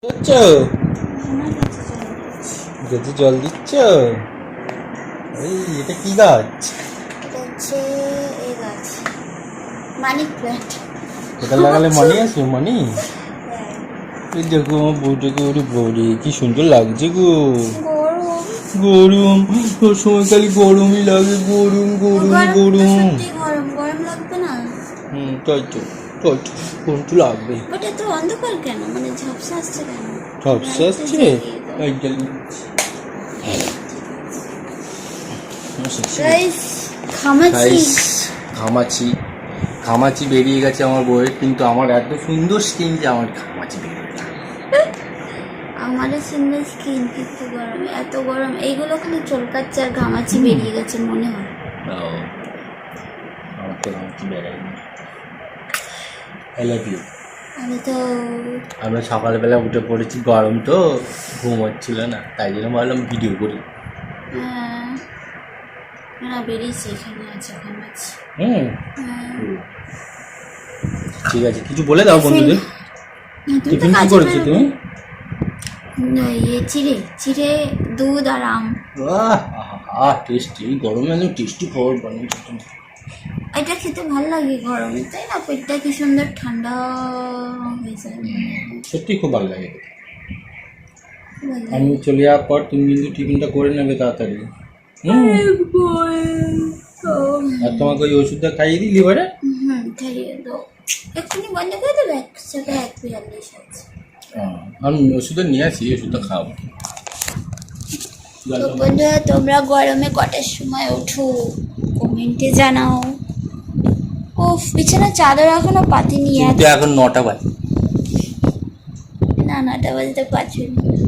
দিচ্ছ গাছে জল দিচ্ছ? এই এটা কি গাছ? এটা হচ্ছে এই গাছ মানি প্ল্যান্ট। এটা লাগালে মানি আসে? মানি এই দেখো আমার বউটাকে, ওরে বউরে কি সুন্দর লাগছে গো। গরম তোর সময় খালি গরমই লাগে, গরম গরম গরম। গরম গরম লাগবে না? তাই তো তাই তো, গরম তো লাগবে। বাট এত অন্ধকার কেন, মানে ঝাপসা আসছে কেন? ঝাপসা আসছে? ঘামাচি বেরিয়ে গেছে আমার বউয়ের, কিন্তু আমার এত সুন্দর স্কিন যে আমার ঘামাচি বেরিয়ে গেছে। আমারও সুন্দর স্কিন, কিন্তু গরম, এত গরম এইগুলো খালি চুলকাচ্ছে আর ঘামাচি বেরিয়ে গেছে মনে হয়। আমার তো ঘামাচি বেরায়নি। I love you. আমি তো আমরা সকালবেলা উঠে পড়েছি, গরম তো ঘুম হচ্ছিল না, তাই জন্য ভাবলাম ভিডিও করি। না বেরিয়েছি, এখানে আছে ঘামাচি। ঠিক আছে, কিছু বলে দাও বন্ধুদের। টিফিন কি করেছো তুমি? চিড়ে চিড়ে দুধ আর আম। টেস্টি, গরমে একদম টেস্টি খাবার বানিয়েছো তুমি। এটা খেতে ভালো লাগে গরমে, তাই না? পেটটা কি সুন্দর ঠান্ডা হয়ে যায়। সত্যি খুব ভালো লাগে। আমি চলে যাওয়ার পর তুমি কিন্তু টিফিনটা করে নেবে তাড়াতাড়ি। আর তোমাকে ওই ওষুধটা খাইয়ে দিই লিভারে? খাইয়ে দাও, এক্ষুনি বন্ধ করে দেবে। 1:42 আছে। আমি ওষুধটা নিয়ে আসি, ওষুধটা খাবো। তো বন্ধুরা, তোমরা গরমে কটার সময় ওঠো কমেন্টে জানাও। ও বিছানা চাদর এখনো পাতিনি। এখন 9টা বাজে। না 9টা বাজতে 5 মিনিট।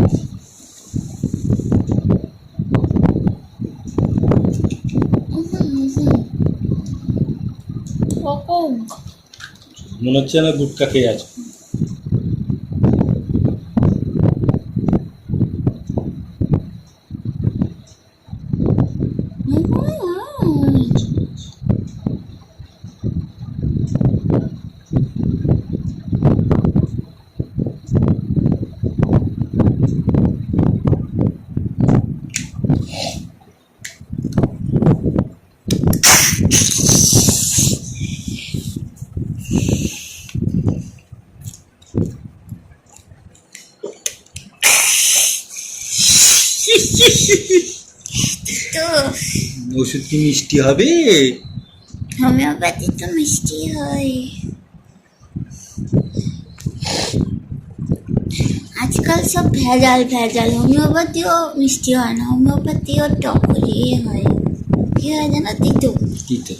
মনে হচ্ছে না গুটকা খেয়ে আছে। তো ওষুধ কি মিষ্টি হবে? হোমিওপ্যাথি তো মিষ্টি হয়। আজকাল সব ভেজাল ভেজাল, হোমিওপ্যাথিও মিষ্টি হয় না, হোমিওপ্যাথিও টকরি হয়। কি হয় জানো? তিতো তিতো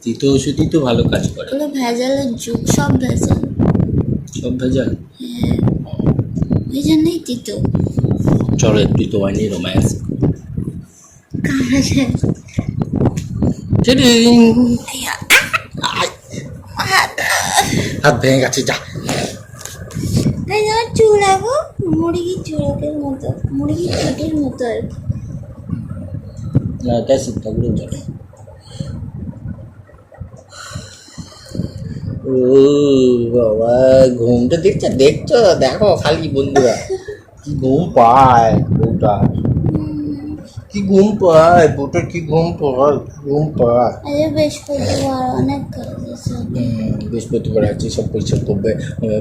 তিতো ওষুধই তো ভালো কাজ করে। ওগুলো ভেজালের যুগ, সব ভেজাল। সব ভেজাল? হ্যাঁ, ওই জন্যই তিতো। চলো একটু তোমায় নিয়ে রোম্যান্স। হাত ভেঙে গেছে, যা। তাই না? চুলাবো মুরগির চুলাকের মতো, মুরগির ঠোঁটের মতো আর কি। না এটা শীতকালে চলে। ও বাবা, ঘুমটা দেখছো দেখো খালি বন্ধুরা, কি ঘুম পায় বউটা, কি ঘুম পায় বউটার, কি ঘুম পায়, ঘুম পায়। আরে বৃহস্পতিবার অনেক কাজ আছে। বৃহস্পতিবার আছে, সব পরিষ্কার করবে,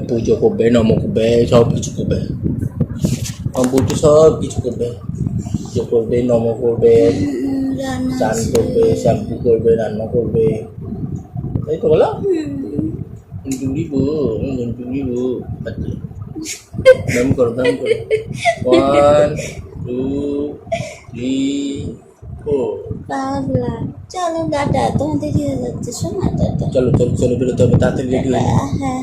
পুজো করবে, নম করবে, সব কিছু করবে। আমার বউটা সব কিছু করবে, পুজো করবে, নম করবে, চান করবে, শ্যাম্পু করবে, রান্না করবে, তাই তো বলো? জুড়ি বউ, জুড়ি বউ। আচ্ছা ব্যায়াম করো, ব্যায়াম করো। 1 2 3 4। পাগলা, চলো টাটা, তোমাদের কি হয়ে যাচ্ছে? শোনা টাটা। চলো চলো চলো, বেরোতে হবে, তাড়াতাড়ি রেডি হয়ে যাও। হ্যাঁ হ্যাঁ।